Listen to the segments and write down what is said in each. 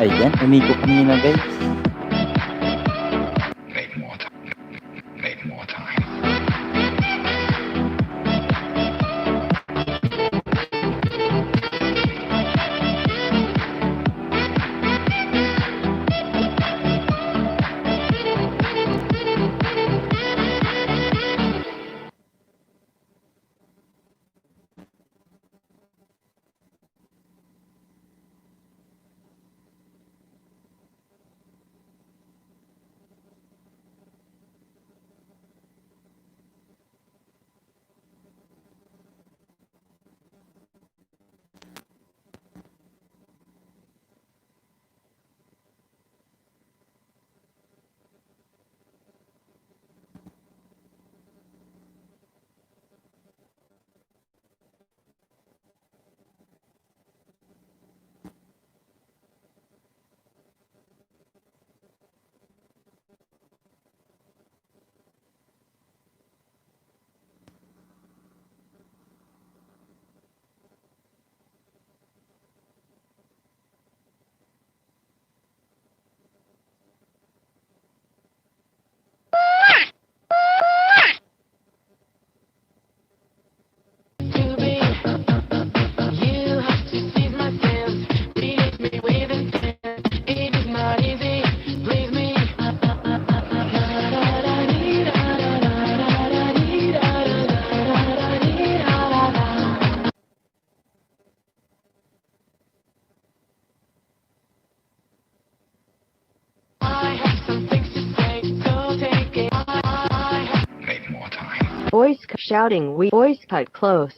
Ayan, umiko kanina guys. Make more time. Make more time. Make more time. Voice shouting. We voice cut close.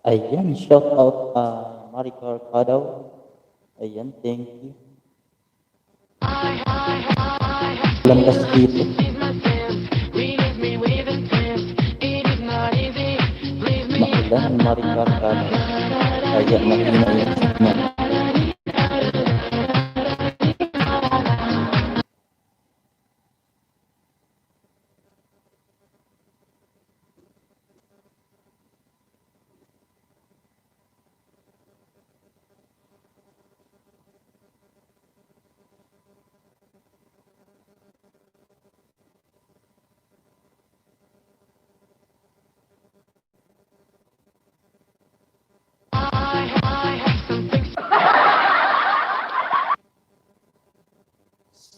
Ayan, shout out Maricar Kadaw. Ayan, thank you. Lampas dito. Maulan ang Maricar Kadaw. Kaya mahina yung signal.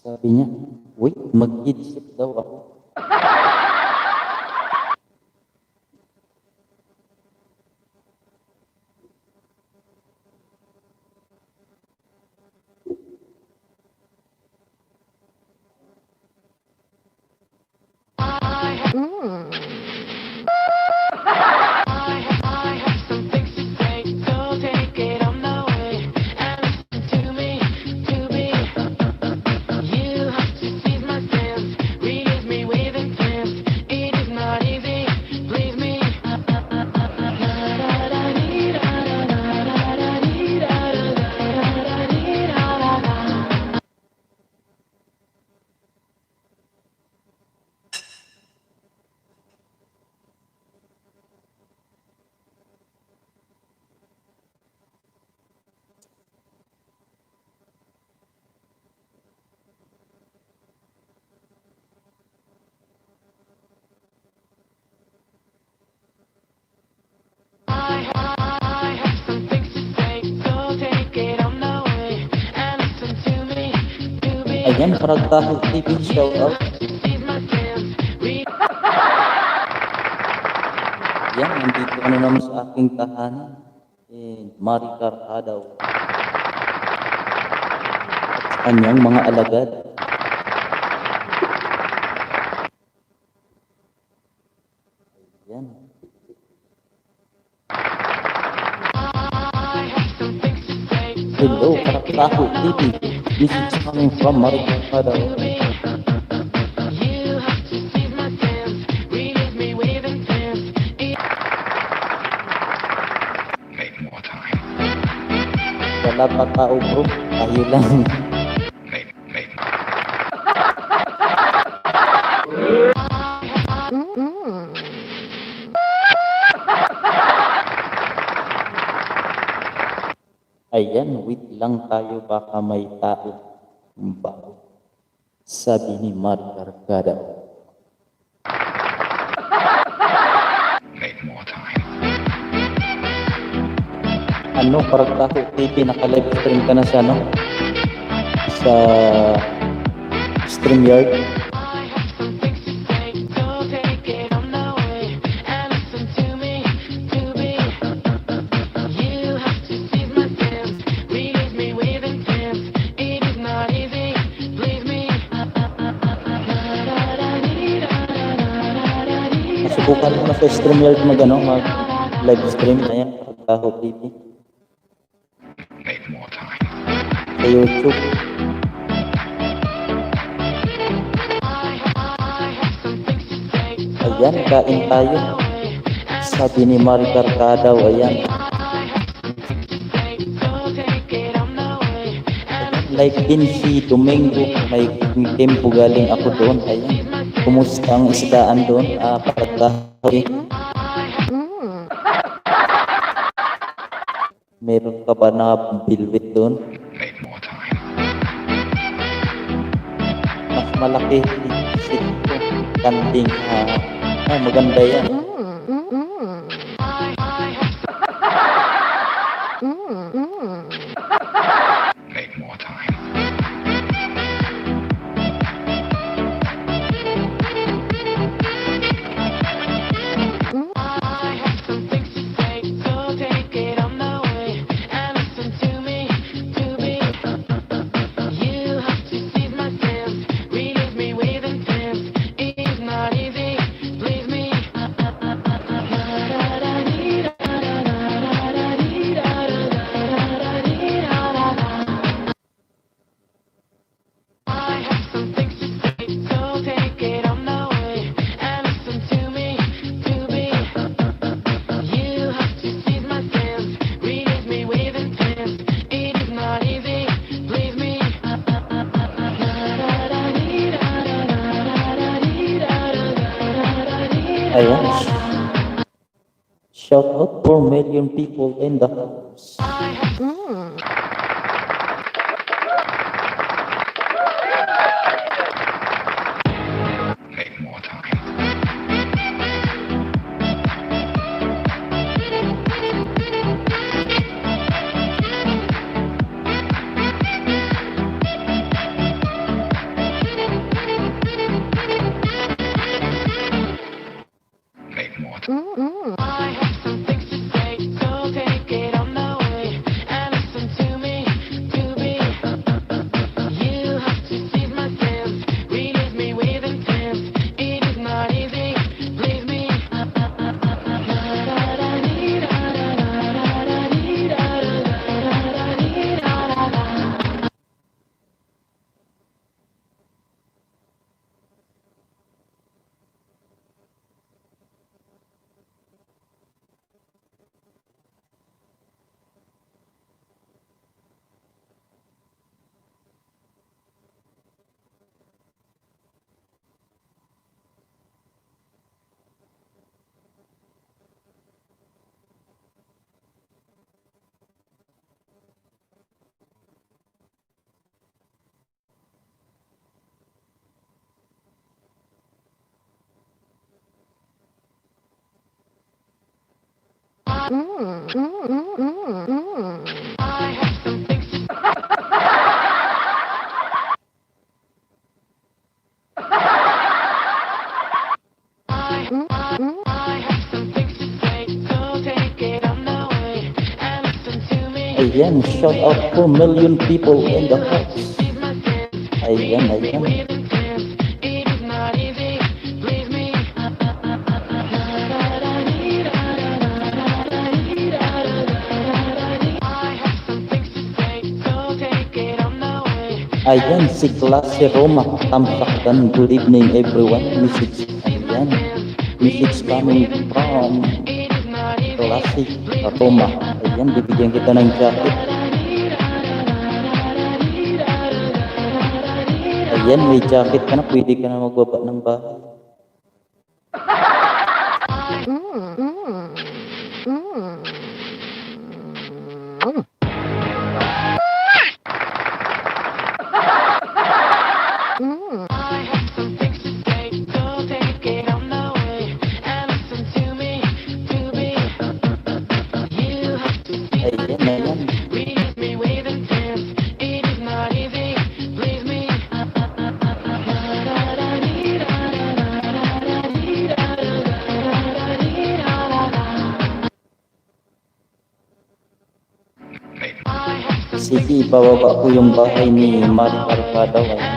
Sabi niya, uy, mag-idisip daw ako. Ayan, Paragtaho TV, shout out. Yan, nandito ka na naman sa aking tahanan. Maricar Kadaw at sa kanyang mga alagad. Yan. Hello, Karaktaho TV. This is coming from Maricar Kadaw. Make more time. Wala pa tao bro, tayo lang. Make Ayan, wait lang tayo, baka may tao. Bago. Sabi ni Maricar Kadaw. make more time. Ano, Karaktaho TV, naka-live stream ka na sa ano? Sa StreamYard. Nasubukan mo na sa StreamYard mag live stream. Ayan, Karaktaho TV. Make more time. Sa YouTube. Ayan, kain tayo. Sabi ni Maricar Kadaw, ayan. Like din si Domingo, may tempo galing ako doon. Ayan. Kumusta ang isdaan doon? Karaktaho. Meron ka ba na bilwit doon? Make more time. Mas malaki isip ko. Kanding. Maganda yan. Make more time. Ayan. Shout out for million people in the house. Make more time. Make more time. Ayan, shout out 4 million people in the house. Ayan, ayan. Ayan, si Klase Roma, tamsakdan. Good evening everyone. Message, ayan. Message coming from Klase Roma. Ayan, bibigyan kita ng jacket. Ayan, may jacket ka na. Pwede ka na magbaba ng bahay. Ayan, ayan. Sige, bababa ko yung bahay ni Mari Carcado. Ayan.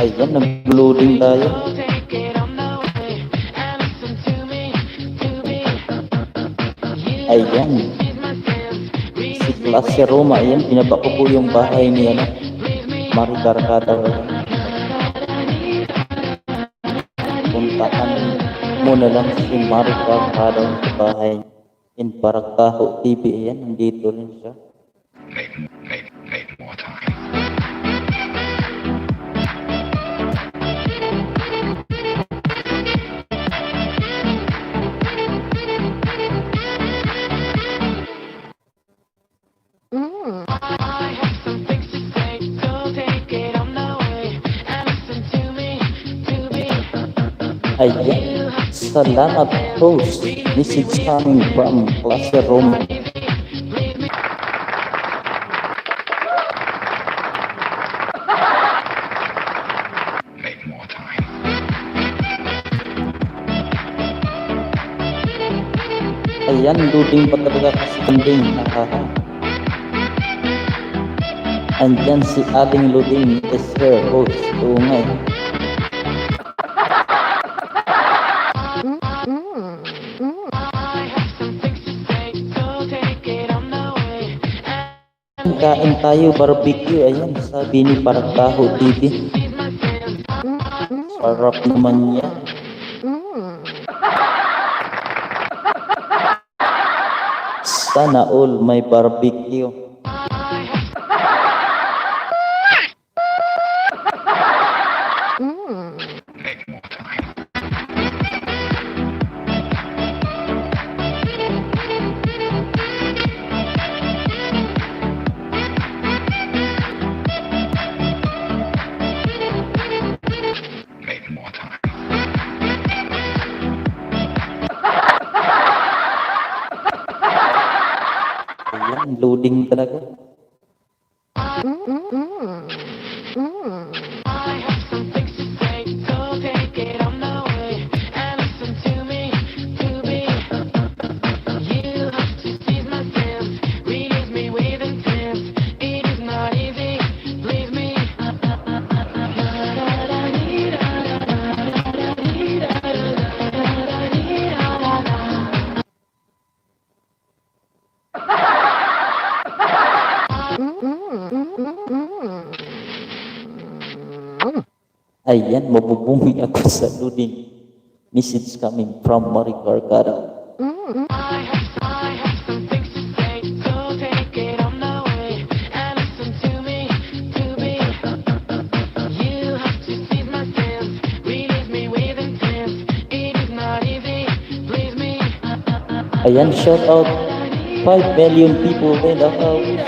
Ayan, nag-loading tayo. Ayan. Si Klase Roma, ayan, pinaba ko po yung bahay ni Mari Carcado. Puntahan mo na lang si Mari Carcado sa bahay. In Barakaho TV, ayan, nandito rin siya. Make more time. Ayan, salamat host. Message coming from Klase Roma. Make more time. Ayan, loading pa talaga kasi kanding. Hahaha. Andyan si Aling Loading is here, host. Oo nga eh. Kain tayo barbecue, ayan, sabi ni Barakaho TV. Sarap naman yan. Sana all may barbecue. Make more time. Make more time. Ayan, loading talaga. Ayan, mabubumi ako sa loading. Message coming from Maricar Carao. Ayan, shout out 5 million people in the house.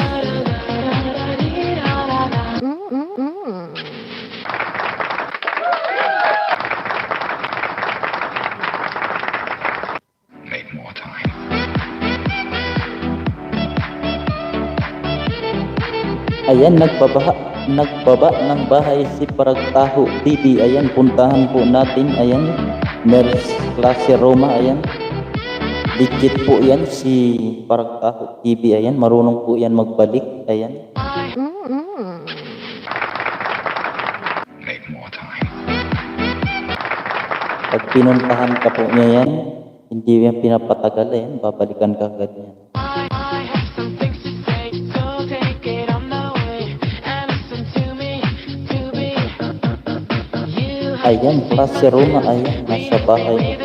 Make more time. Ayan, nagbaba ng bahay si Paragtaho TV. Ayan, puntahan po natin. Ayan, Mers Klase Roma. Ayan, legit po yan si Paragtaho TV. Ayan, marunong po yan magbalik. Ayan, Make more time. pag pinuntahan ka po niya yan, hindi yan pinapatagal. Ayan, babalikan ka agad yan. Ayan, Klase Roma. Ayan, nasa bahay.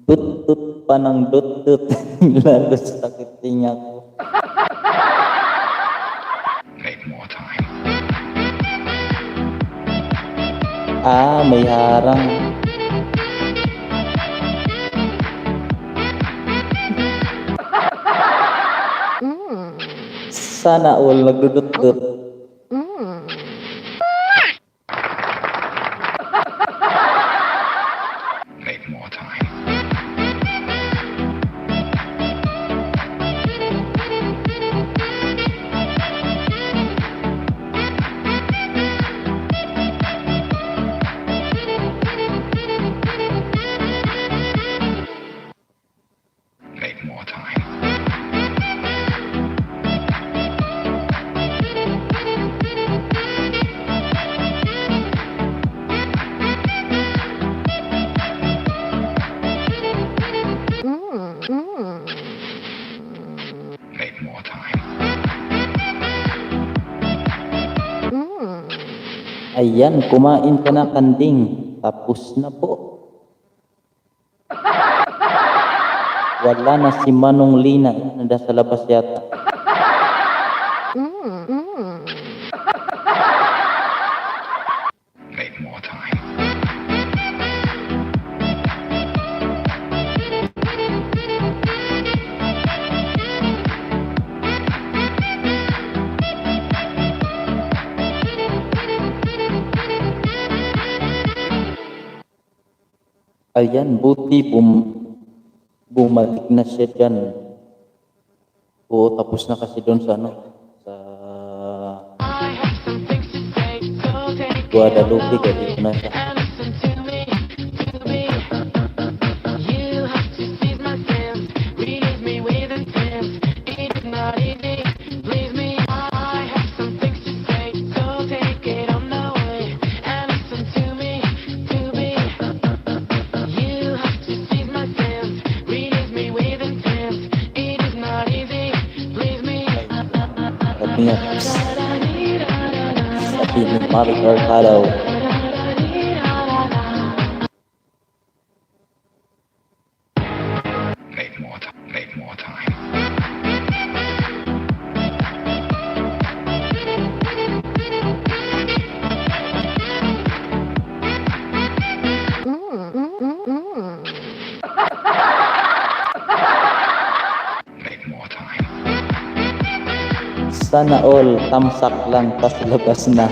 Dut-dut pa ng dut-dut. Lalo sakit tinga ko. Make more time. Ah, may harang. Sana all nagdudut-dut. Make more time. Make more time. Make more time. Ayan, kumain ka na kanding. Tapos na po. Wala na si Manong Lina. Nanda sa labas yata. Make more time. Ayan, buti bumalik na siya dyan. Oo, tapos na kasi doon sa sa Guadalupe, kaya dito na siya. Sabi ni Maricar Carao. Make more time. Make more time. Sana all tamsak lang tas labas na.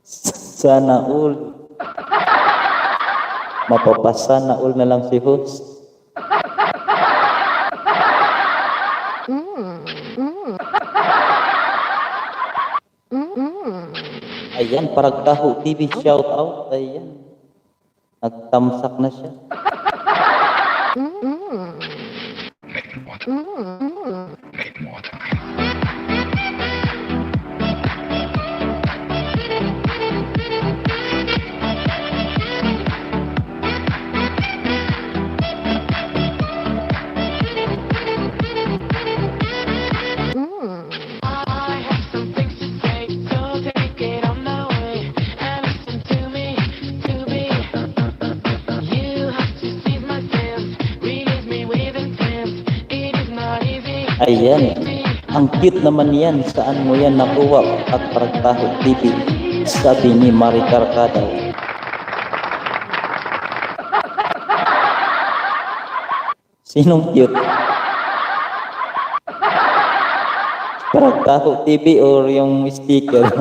Sana all. Mapapasana all na lang si host. Ayan, Paragtaho TV, shout out. Ayan. Nagtamsak na siya. Make more time. I have some things to say, so take it on the way and listen to me, to be. You have to seize my sense, release me with intent. It is not easy. Ayan. Ang cute naman yan. Saan mo yan nakuha? At Paragtaho TV. Sabi ni Maricar Cadaw. Sinong cute? Paragtaho TV or yung sticker? I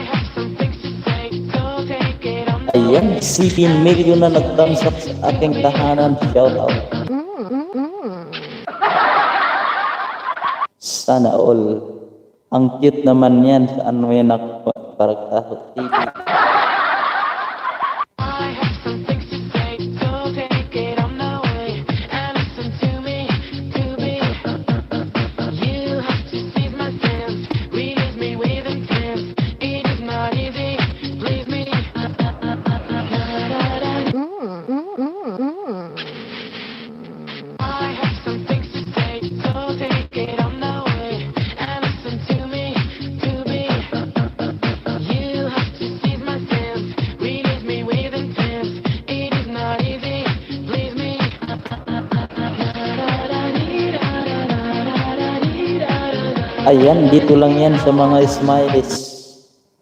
have some things to say, so take it on the Ayan, 7 million na nagtamsak sa aking tahanan. Shout out. Sana all. Ang cute naman yan. Saan mo yan nakuha? Paragtaho TV. I have some things to say, so take it on the way and listen to me, to be. You have to seize my sense, release me with intent. It is not easy, please me. I have some things to say, so take it on the way and listen to me, to be. You have to seize my sense, release me with intent. It is not easy, please me. Ayan, dito lang yan sa mga smileys.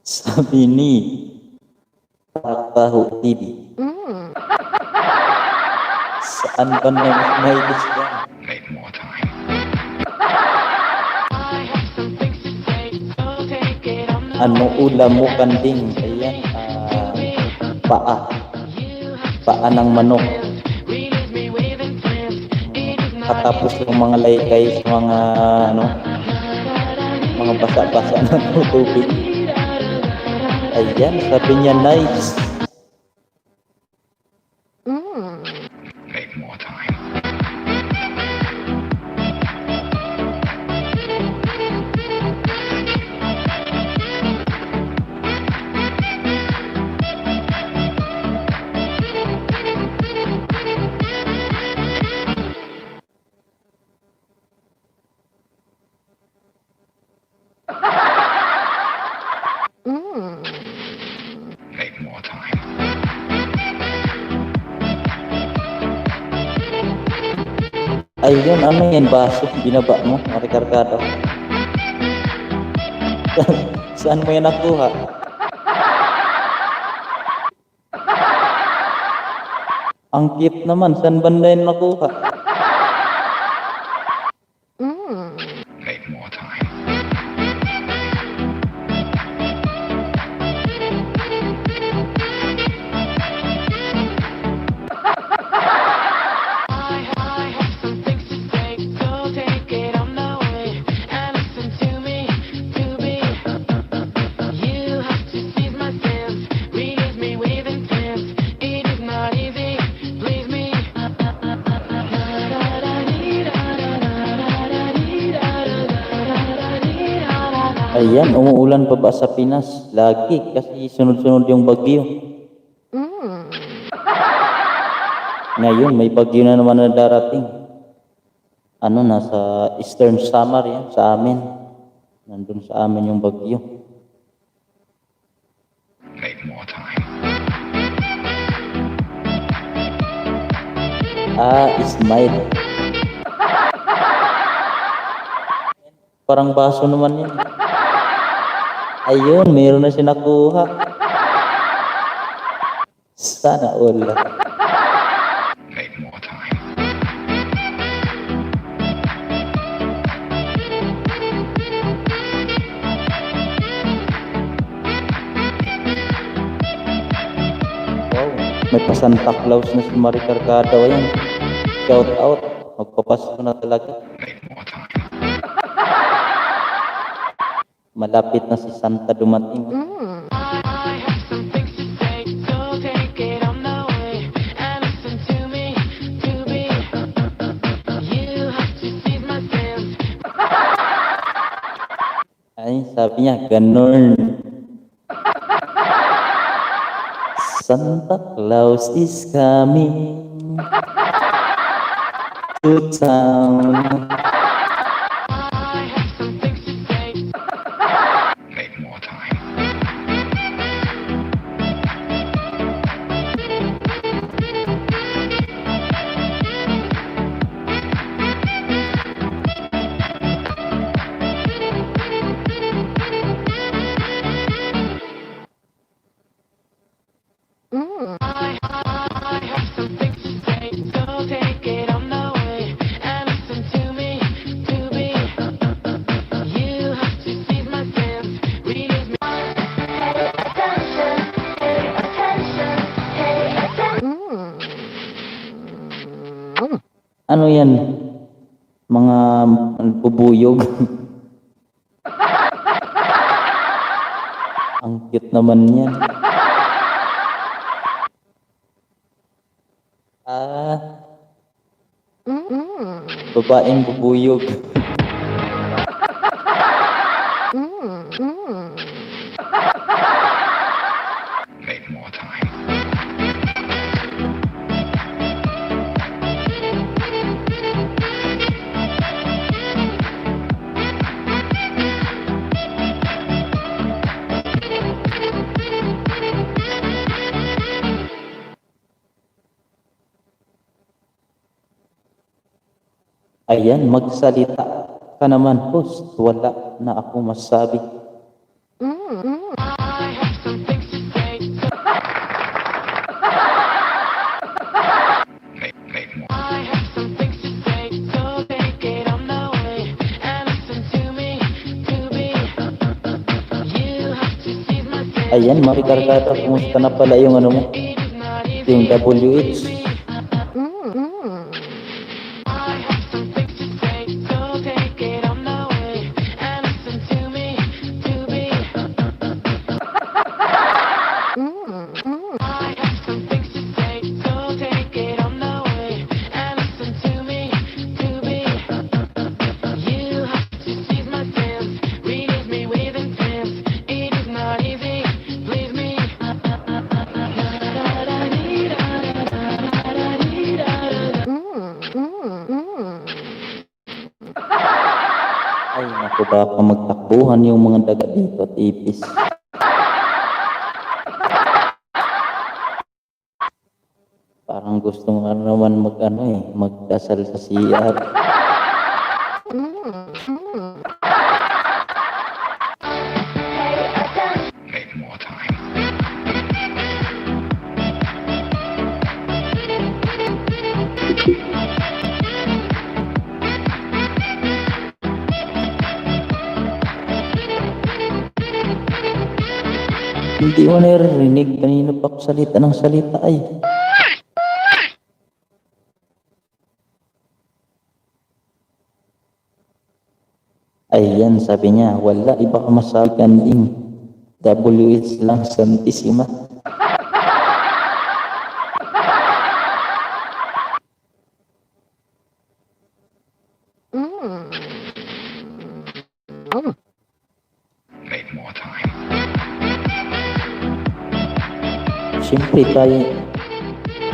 Sabi ni Paragtaho TV. Saan ba ng smileys yan? Make more time. I have some things to say, so take it on the Ano ulam mo kanding? Ayan, paa. Paa ng manok. release me with intent. It is not Katapos yung mga laykay sa mga ano, mga basa-basa na tubig. Ayan, sabi niya nice. Make more time. Make more time. Ayun, ano yan, baso? Binaba mo, Maricar Cadaw. Saan mo yan nakuha? Ang cute naman, saan banda yan nakuha? Make more time. I have some things to say, so take it on the way and listen to me, to be. You have to seize my sense, release me with intent. It is not easy, please me. Ayan, umuulan pa ba sa Pinas? Lagi, kasi sunod-sunod yung bagyo. Ngayon, may bagyo na naman na darating. Ano, nasa Eastern Samar yan, sa amin. Nandun sa amin yung bagyo. Make more time. Smile. Parang baso naman yan. Ayun, meron na siya nakuha. Sana all. Make more time. Wow, may pa Santa Claus na si Marie Carcado. Ayan, shout out. Magpapasko na talaga. Make more time. Malapit na si Santa dumating. Mm. I have some things to say, so take it on the way and listen to me, to be. You have to seize my sense. Ay, sabi niya, ganun. Santa Claus is coming to town. I have some things to say. Make more time. Mm. I have some things to say, so take it on the way and listen to me, to be. You have to seize my sense, release me. Mm. Ano yan? Mga bubuyog. Ang cute naman yan. Mm. Babaeng bubuyog. Mm. Make more time. Ayan, magsalita ka naman, host. Wala na ako masabi. Mm. I have some things to say, so Make more. I have some things to say, so take it on the way and listen to me, to be. You have to seize my sense. Ayan, Marie Carcado, kumusta na pala yung ano mo? It is not Yung easy. WH. Mm. I have some things to say, so take it on the way and listen to me, to be. Mm. I have some things to say, so take it on the way and listen to me, to be. You have to seize my sense, release me with intent. It is not easy, please me. Ay, naku, baka magtakbuhan yung mga daga dito at ipis. Parang gusto nga naman magdasal sa CR. Make more time. Hindi mo naririnig, kanina pa ako salita ng salita ay. Ayan, sabi niya, wala, iba ka masabi kanding. WH lang, Santissima. Make more time. Siyempre,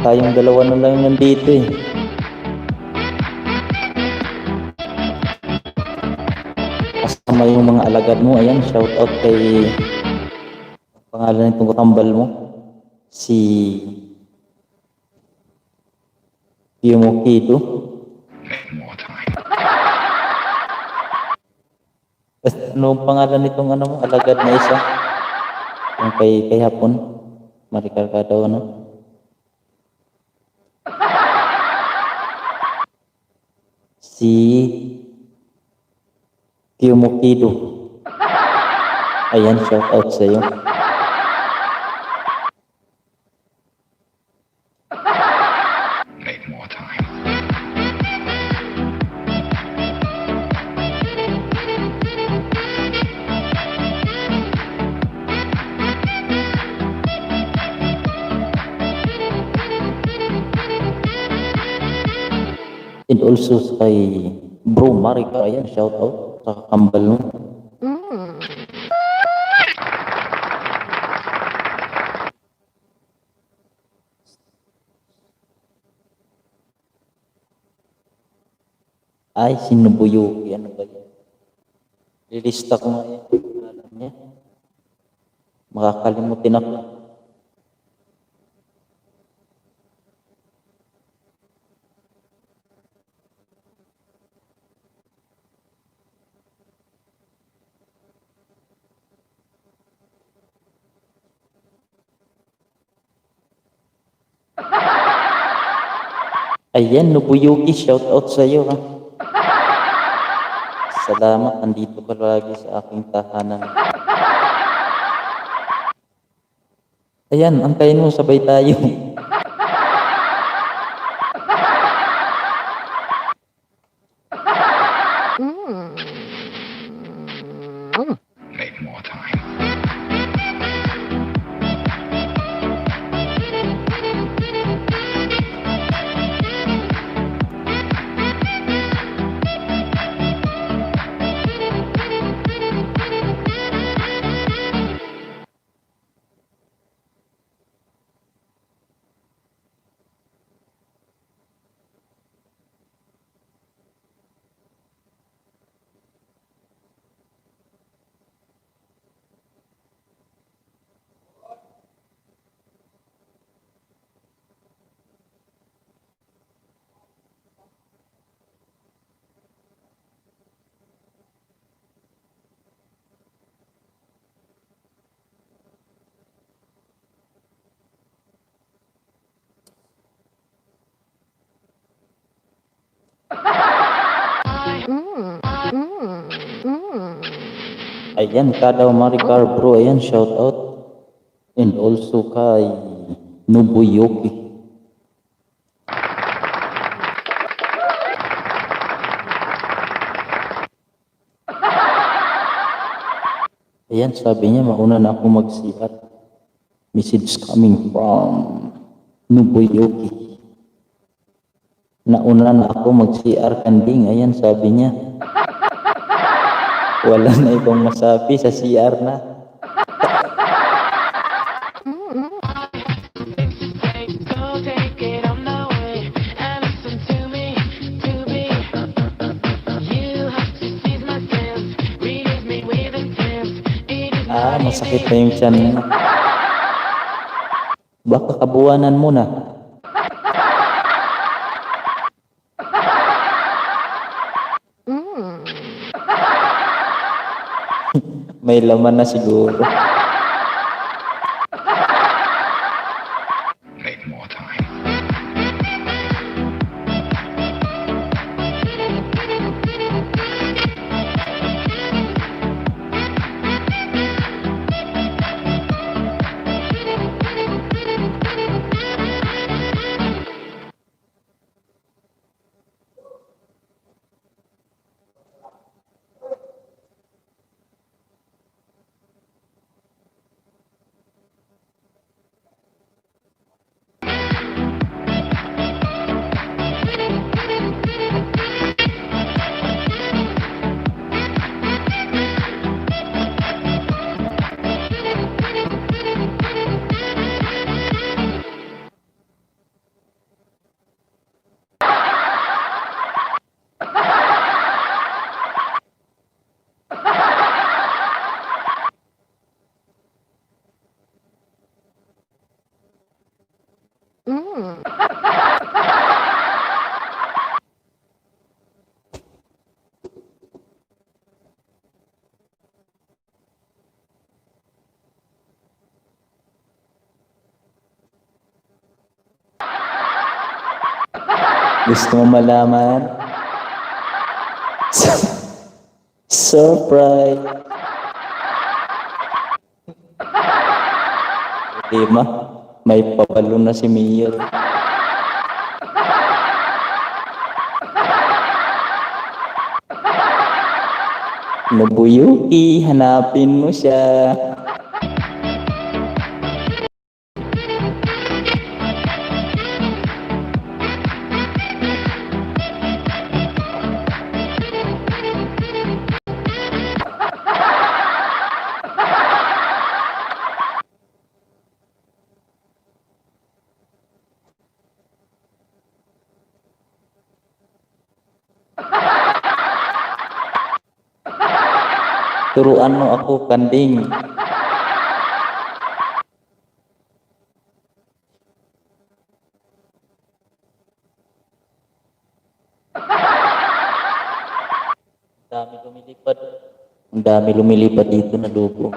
tayong dalawa na lang nandito eh. Kasama yung mga alagad mo, ayan, shout out kay pangalan nitong katambal mo, si Yumokido. Make more time. Ano ang pangalan nitong ano mo, alagad na isa? Yung kay Hapon, Marie Carcado, ano? Si Kiyomokido. Ayan, shout out sa'yo. Make more time. And also kay Bro Marika, ayan, shout out sa kambal mo. Mm. Ay, Sinubuyuki, ano ba yan? Lilista ko nga yan. Alam niya. Makakalimutin ako. Ayan, Nobuyuki, shout out sa iyo ha. Salamat, andito ka lagi sa aking tahanan. Ayan, antayin mo, sabay tayo. Mm. Make more time. Mm. Mm. Mm. Ayan, Kadaw Maricar bro, ayan, shout out. And also kay Nobuyuki. Ayan, sabi niya, mauna na ako mag-CR. Message coming from Nobuyuki. Nauna na ako mag-CR kanding. Ayan, sabi niya. Wala na ibang masabi sa CR na. Go take it on the way and listen to me, to be. You have to seize my sense, release me with intent. It is Ah, not masakit easy. na yung tiyan mo. Baka kabuwanan mo na. Mm. May laman na siguro. Make more time. Mm. Gusto mo malaman? Surprise! Di ma, may papalo na si Mayor. Nobuyuki, hanapin mo siya. Turuan mo ako, kanding. Dami lumilipad. Ang dami lumilipad dito na lupo.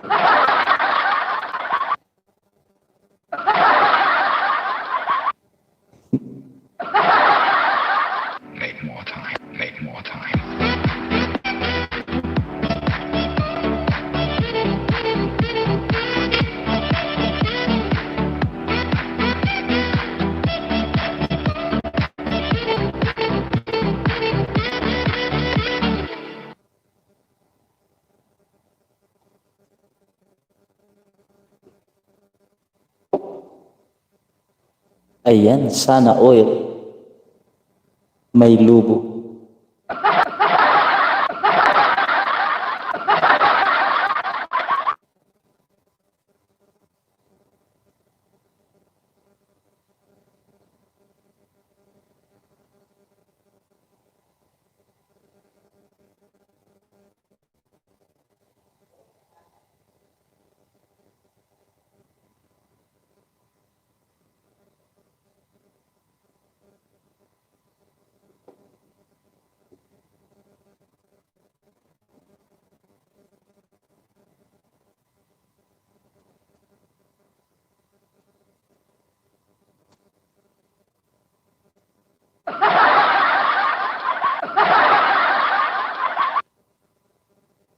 Make more time. Make more time. Ayan, sana oil. May lubo.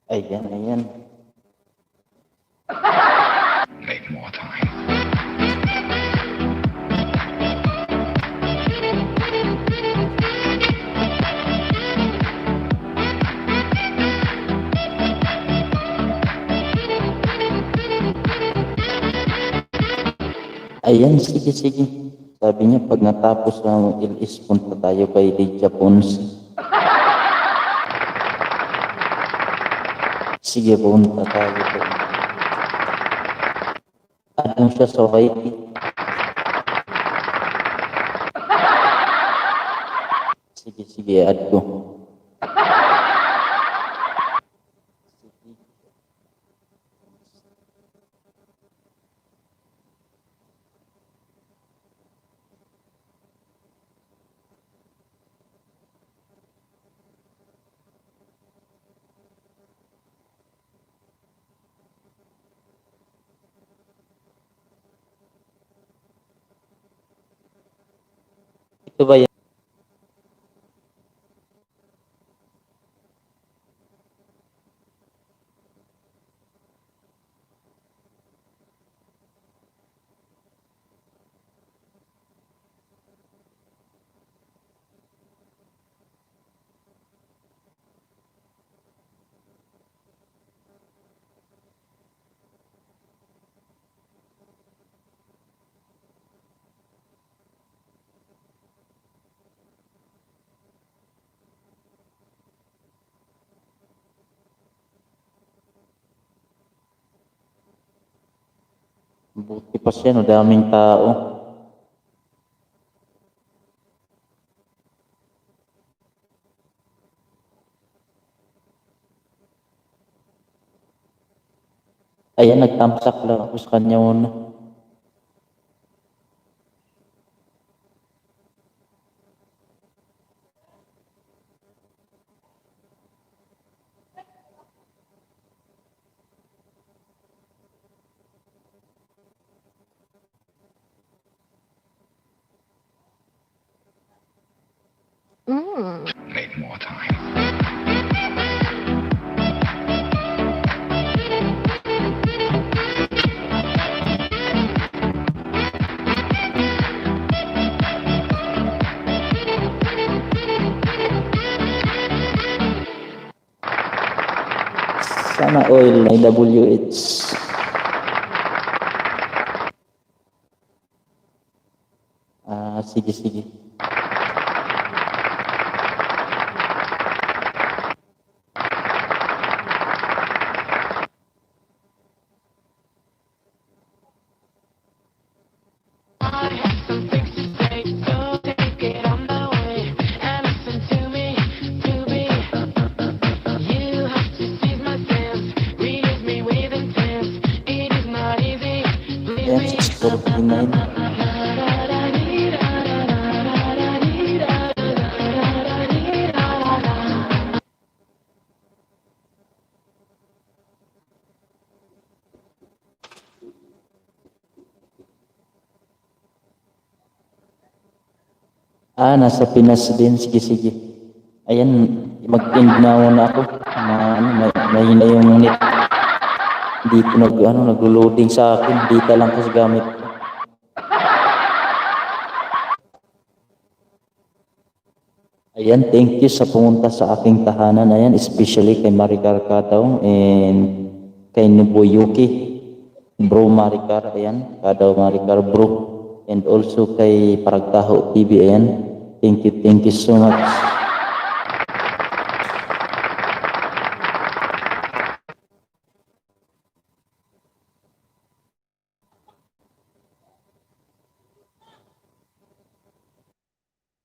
Ayan, ayan. Make more time. Ayan, sige, sige. Sabi niya, pag natapos ang LS, punta tayo kay Lydia Ponce. Sige, punta tayo. Anong siya sa Haiti? Sige, sige, add ko. Ito ba yan? Buti pa siya, no? Daming tao. Ayan, nagtamsak lang ako sa kanya muna. Make more time. Sana oil na WH. Sige, sige. I have some things to say, so take it on the way and listen to me, to be. You have to seize my sense, release me with intent. It is not easy, please Ayan, me. 649. Nasa Pinas din. Sige, sige. Ayan, mag-end na muna ako. Mahina yung net. Hindi ko nag-loading sa akin. Data lang kasi gamit ko. Ayan, thank you sa pumunta sa aking tahanan. Ayan, especially kay Maricar Kataw and kay Nuboyuki. Bro Maricar, ayan. Kadaw Maricar bro. And also kay Paragtaho TV, ayan. Thank you so much.